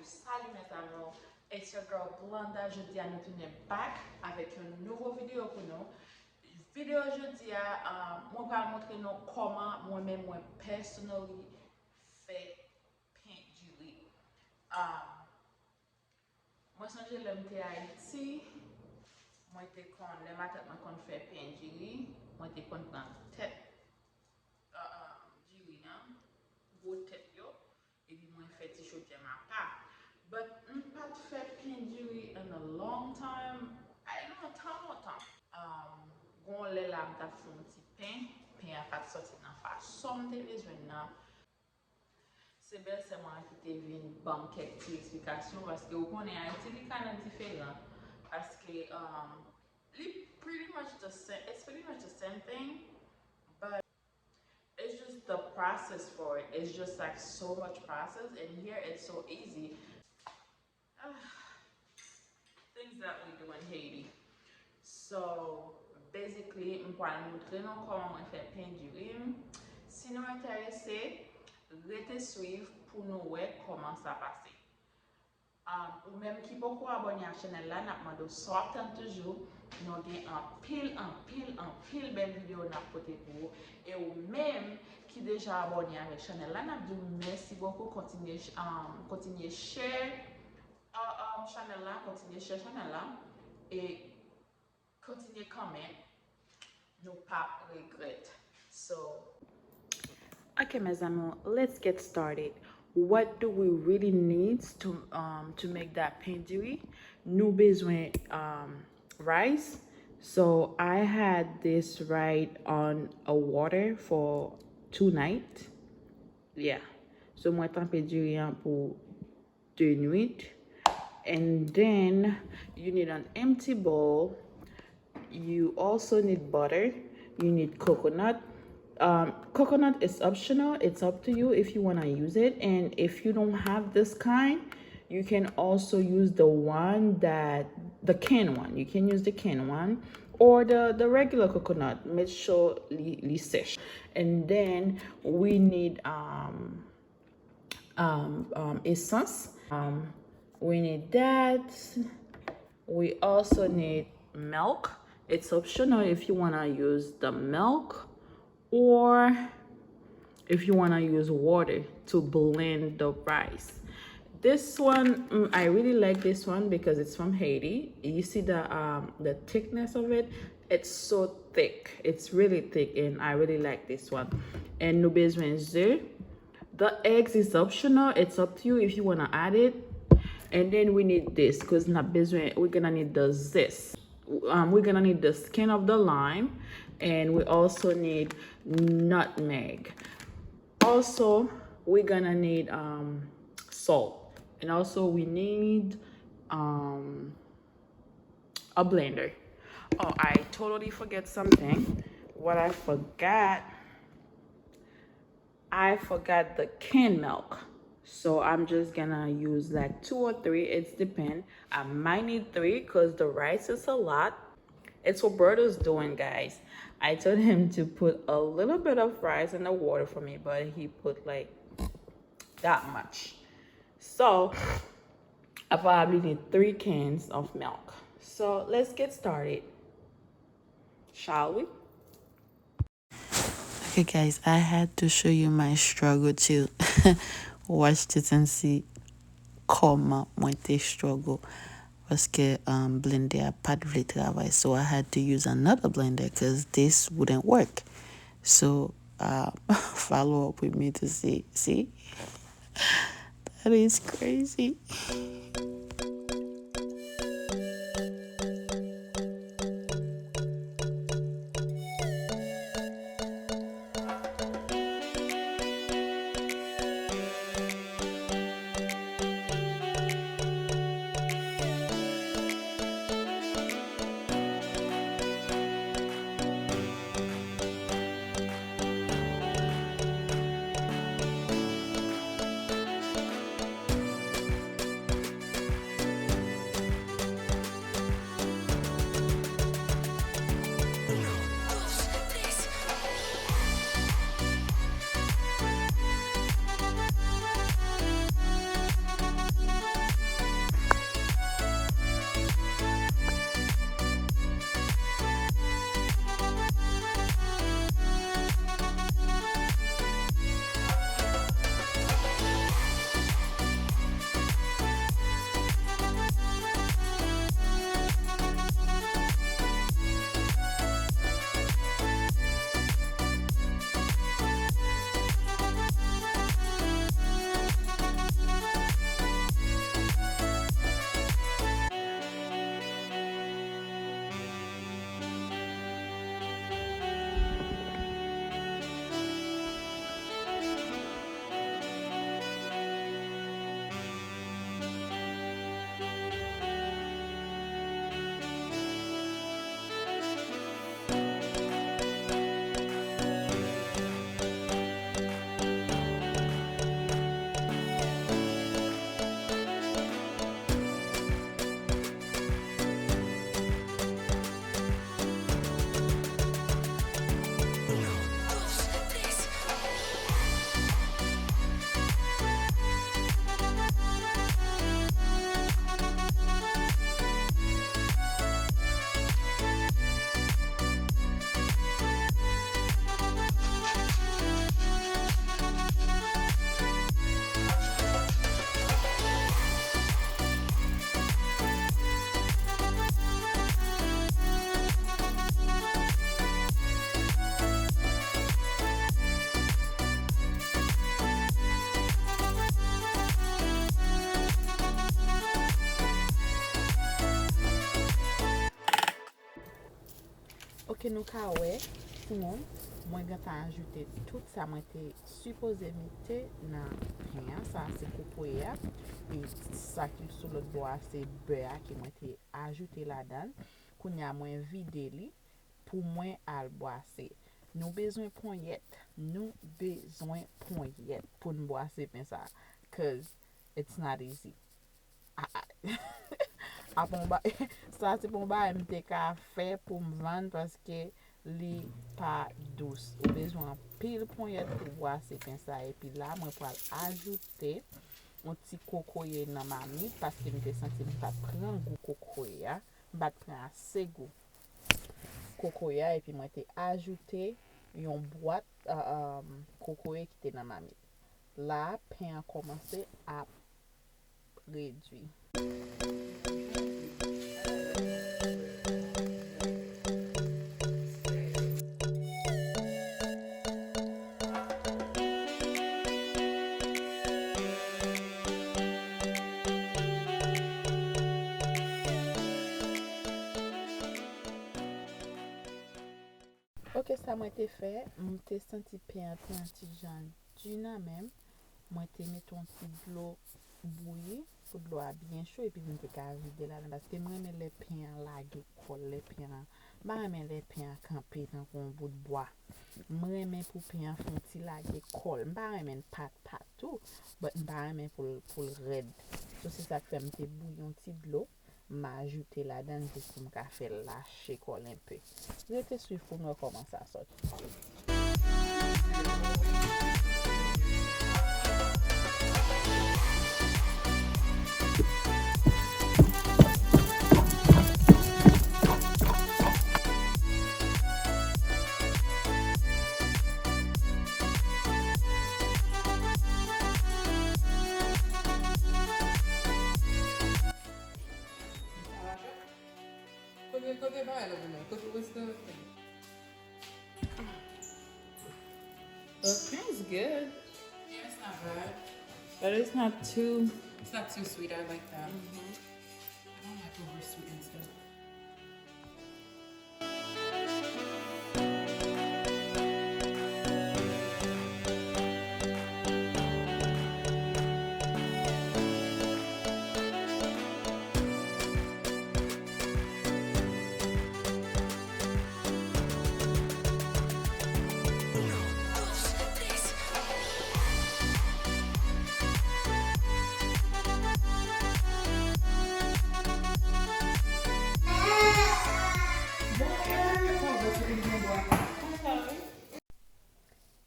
Salut mes amis, it's your girl Glenda. Jeudi à nous tourner back avec une nouvelle vidéo pour nous. Vidéo jeudi à moi vais montrer nous comment moi-même moi personnally fait paint jewelry. Moi songe l'homme te Haïti, moi te kon le matin moi fait paint jewelry, moi te kon prendre tête jewelry nan, gros tête yo et puis moi fait t-shirt ma part. But not fait paint jewelry in a long time. I don't know longtemps. Gon le la m'ta fon ti pain a pas sorti nan façon te bezwen nan. C'est bel c'est moi qui te vin ban quelques explications parce que vous connaissez Haïti li kind of différent parce que pretty much the same, it's pretty much the same thing, but it's just the process for it. It's just like so much process, and here it's so easy. Things that we do in Haiti. So basically, je vais vous montrer comment on fait pain jewelry. Si nous intéressés, restez suivre pour nous voir comment ça passe. Ou même qui peut abonner à la chaîne là, nous demandons sortant toujours, nous avons en pile belle vidéo n'a côté pour et ou même qui déjà abonné à la chaîne là, nous disons merci beaucoup, continuez share channel là, continuez share channel là et continuez comment nous pas regret. So okay, mes amis, let's get started. What do we really need to make that pain jewelry? Nous besoin rice. So I had this right on a water for 2 nights. Yeah. So moi tempé jewelry pour 2 nuits. And then you need an empty bowl. You also need butter. You need coconut. Coconut is optional. It's up to you if you want to use it, and if you don't have this kind, you can also use the can one. You can use the can one or the regular coconut. Make sure li sèche. And then we need essence. We need that. We also need milk. It's optional if you want to use the milk or if you want to use water to blend the rice. This one, I really like this one because it's from Haiti. You see the thickness of it? It's so thick. It's really thick, and I really like this one. And nous besoin d'œufs. The eggs is optional. It's up to you if you want to add it. And then we need this because we're gonna need the zest. We're gonna need the skin of the lime, and we also need nutmeg. Also, we're gonna need salt, and also we need a blender. Oh, I totally forget something. What I forgot the canned milk. So I'm just gonna use like 2 or 3. It's depend. I might need 3 because the rice is a lot. It's what Berto's doing, guys. I told him to put a little bit of rice in the water for me, but he put like that much. So I probably need 3 cans of milk. So let's get started, shall we? Okay, guys, I had to show you my struggle to watch this and see comment moi te struggle parce que blender a pas de travail, so I had to use another blender because this wouldn't work. So follow up with me to see that is crazy. que nous kawè, pour moi j'ai ajouté tout ça moi t'ai supposé mettre dans rien ça c'est cocoya et ça qui sur l'autre bois c'est beurre qui moi t'ai ajouté là-dedans qu'on y a moins vidé li pour moi à boisser. Nous besoin poignette pour nous boisser comme ça cause it's not easy. A bon ba, sa se bon ba mte ka fe pou m vande paske li pa dous. Ou bezwen pil ponyet pou boase pen sa. E pi la mwen pral ajoute un ti kokoye nan mamit paske mte senti m pa pran gou kokoye ya. Bat pran ase gou kokoye ya. E pi mwen te ajoute yon boat kokoye ki te nan mamit. La pen a komanse a redwi. Ok, ça m'a été fait. Je senti bien un petit genre du même. Moi, je mis un petit de l'eau bouillie pour de l'eau bien chaud et puis je vais vider là parce que moi, les pains lagués, les pains, les pains campés dans un bout de bois. Moi, pour pains font petit lagué colle. Je pas tout, mais pour le raid. C'est ça que fait me bouillir un petit de l'eau. M'ajouter là-dedans juste pour me faire lâcher colle un peu. Je te suis pour nous comment ça sort. Côté bas, là, côté où est-ce que The cream's good, yeah, it's not bad. but it's not too. It's not too sweet. I like that. I don't like over sweet and stuff.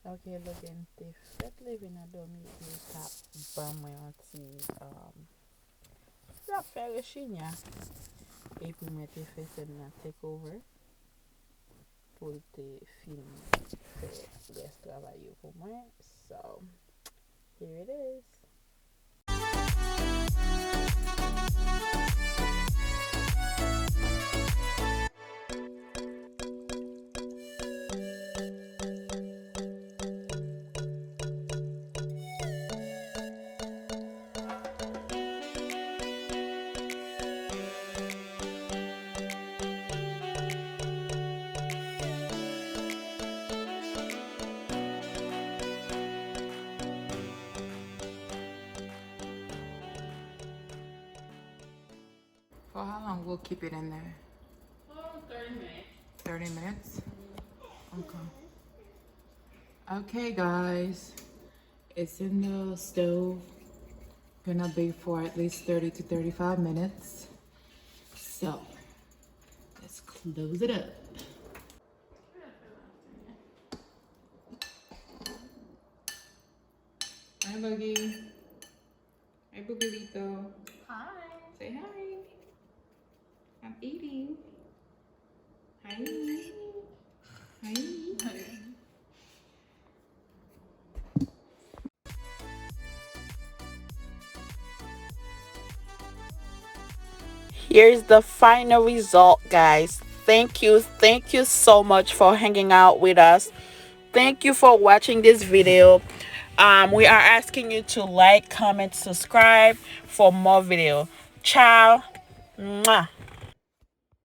Ok, logen te fet leve nan domi e tap ban mwen an ti la fere chinya. E pou mwen te fe sen nan take over pou te film fe res travay yo pou mwen. So, here it is. For how long we'll keep it in there? 30 minutes. 30 minutes? Okay. Okay, guys. It's in the stove. Gonna bake for at least 30 to 35 minutes. So, let's close it up. Hi, Buggy. Hi, Bugalito. Hi. Say hi. I'm eating. Hi. Hi. Here's the final result, guys. Thank you so much for hanging out with us. Thank you for watching this video. We are asking you to like, comment, subscribe for more video. Ciao. Mwah.